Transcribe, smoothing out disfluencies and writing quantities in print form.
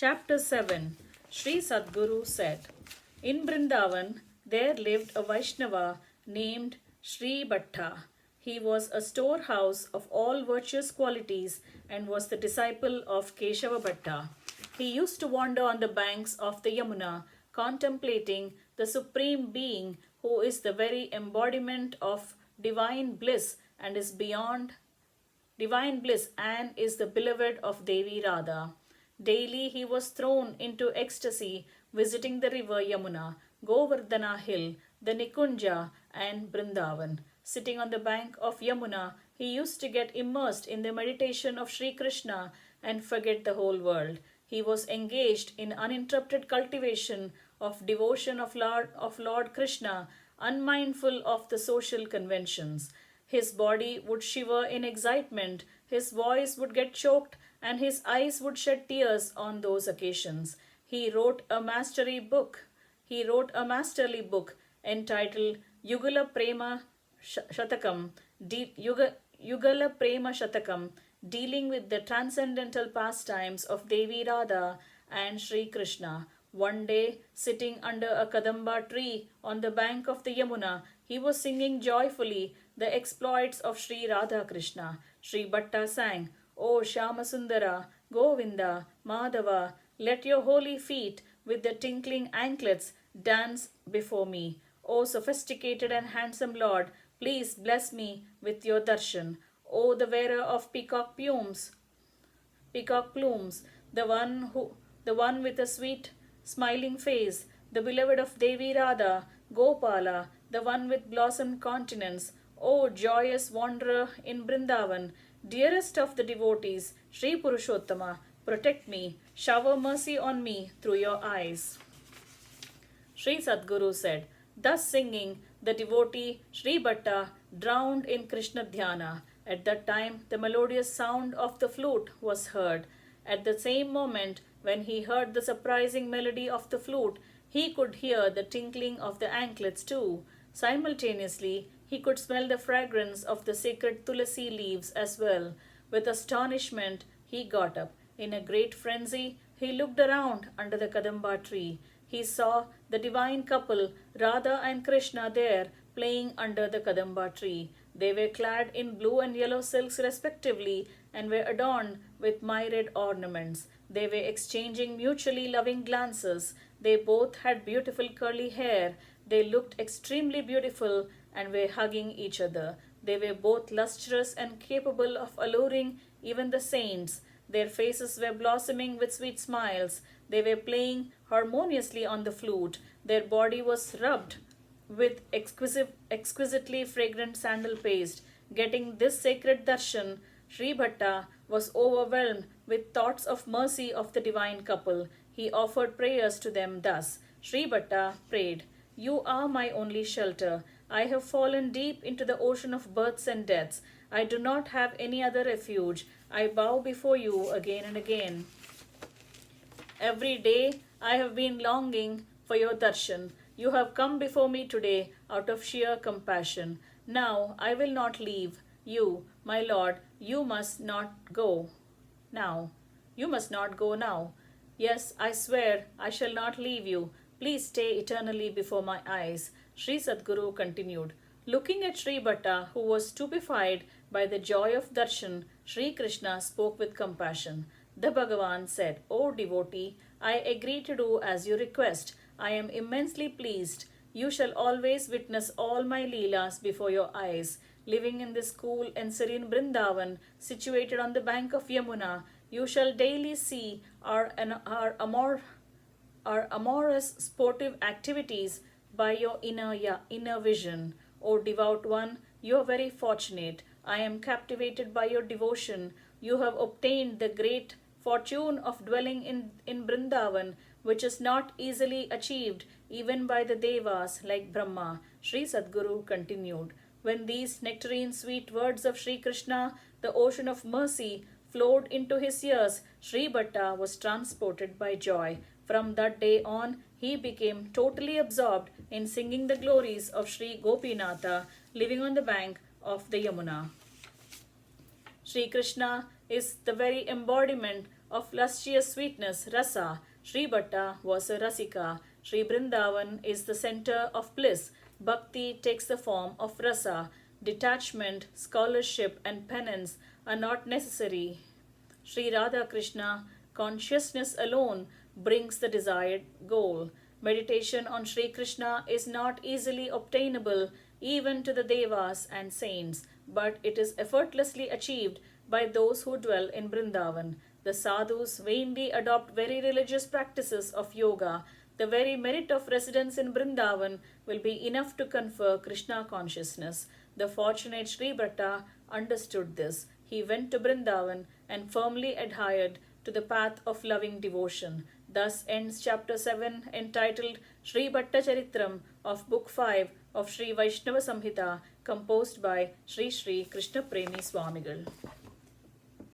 Chapter 7. Shri Sadguru said, in Brindavan there lived a Vaishnava named Shri Batta. He was a storehouse of all virtuous qualities and was the disciple of Keshava Batta. He used to wander on the banks of the Yamuna, contemplating the Supreme Being who is the very embodiment of divine bliss and is beyond divine bliss and is the beloved of Devi Radha. Daily he was thrown into ecstasy visiting the river Yamuna, Govardhana Hill, the Nikunja, and Brindavan. Sitting on the bank of Yamuna, he used to get immersed in the meditation of Sri Krishna and forget the whole world. He was engaged in uninterrupted cultivation of devotion of Lord Krishna, unmindful of the social conventions. His body would shiver in excitement, his voice would get choked, and his eyes would shed tears on those occasions. He wrote a masterly book entitled Yugala Prema Shatakam, Yugala Prema Shatakam, dealing with the transcendental pastimes of Devi Radha and Sri Krishna. One day, sitting under a Kadamba tree on the bank of the Yamuna, he was singing joyfully the exploits of Sri Radha Krishna. Sri Bhatta sang, O Shyamasundara, Govinda, Madhava, let your holy feet with the tinkling anklets dance before me. O sophisticated and handsome Lord, please bless me with your darshan. O the wearer of peacock plumes, the one with a sweet smiling face, the beloved of Devi Radha, Gopala, the one with blossomed countenance, O joyous wanderer in Brindavan, dearest of the devotees, Sri Purushottama, protect me, shower mercy on me through your eyes. Sri Sadguru said, thus singing, the devotee Sri Bhatta drowned in Krishna Dhyana. At that time, the melodious sound of the flute was heard. At the same moment, when he heard the surprising melody of the flute, he could hear the tinkling of the anklets too. Simultaneously, he could smell the fragrance of the sacred tulasi leaves as well. With astonishment, he got up. In a great frenzy, he looked around under the Kadamba tree. He saw the divine couple, Radha and Krishna, there playing under the Kadamba tree. They were clad in blue and yellow silks respectively and were adorned with myriad ornaments. They were exchanging mutually loving glances. They both had beautiful curly hair. They looked extremely beautiful and were hugging each other. They were both lustrous and capable of alluring even the saints. Their faces were blossoming with sweet smiles. They were playing harmoniously on the flute. Their body was rubbed with exquisitely fragrant sandal paste. Getting this sacred darshan, Sri Bhatta was overwhelmed with thoughts of mercy of the divine couple. He offered prayers to them thus. Sri Bhatta prayed, you are my only shelter. I have fallen deep into the ocean of births and deaths. I do not have any other refuge. I bow before you again and again. Every day I have been longing for your darshan. You have come before me today out of sheer compassion. Now I will not leave you, my Lord. You must not go now. You must not go now. Yes, I swear I shall not leave you. Please stay eternally before my eyes. Sri Sadguru continued. Looking at Sri Bhatta, who was stupefied by the joy of darshan, Sri Krishna spoke with compassion. The Bhagavan said, O devotee, I agree to do as you request. I am immensely pleased. You shall always witness all my leelas before your eyes. Living in this cool and serene Brindavan, situated on the bank of Yamuna, you shall daily see our amorous sportive activities by your inner vision. O devout one, you are very fortunate. I am captivated by your devotion. You have obtained the great fortune of dwelling in Brindavan, which is not easily achieved even by the Devas like Brahma. Sri Sadguru continued. When these nectarine sweet words of Sri Krishna, the ocean of mercy, flowed into his ears, Sri Bhatta was transported by joy. From that day on, he became totally absorbed in singing the glories of Sri Gopinatha, living on the bank of the Yamuna. Sri Krishna is the very embodiment of luscious sweetness, rasa. Shri Batta was a rasika. Shri Brindavan is the center of bliss. Bhakti takes the form of rasa. Detachment, scholarship, and penance are not necessary. Sri Radha Krishna, consciousness alone brings the desired goal. Meditation on Sri Krishna is not easily obtainable even to the devas and saints, but it is effortlessly achieved by those who dwell in Brindavan. The sadhus vainly adopt very religious practices of yoga. The very merit of residence in Brindavan will be enough to confer Krishna consciousness. The fortunate Sri Bhatta understood this. He went to Brindavan and firmly adhered to the path of loving devotion. Thus ends chapter 7 entitled Shri Bhatta Charitam of Book 5 of Shri Vaishnava Samhita, composed by Shri Krishna Premi Swamigal.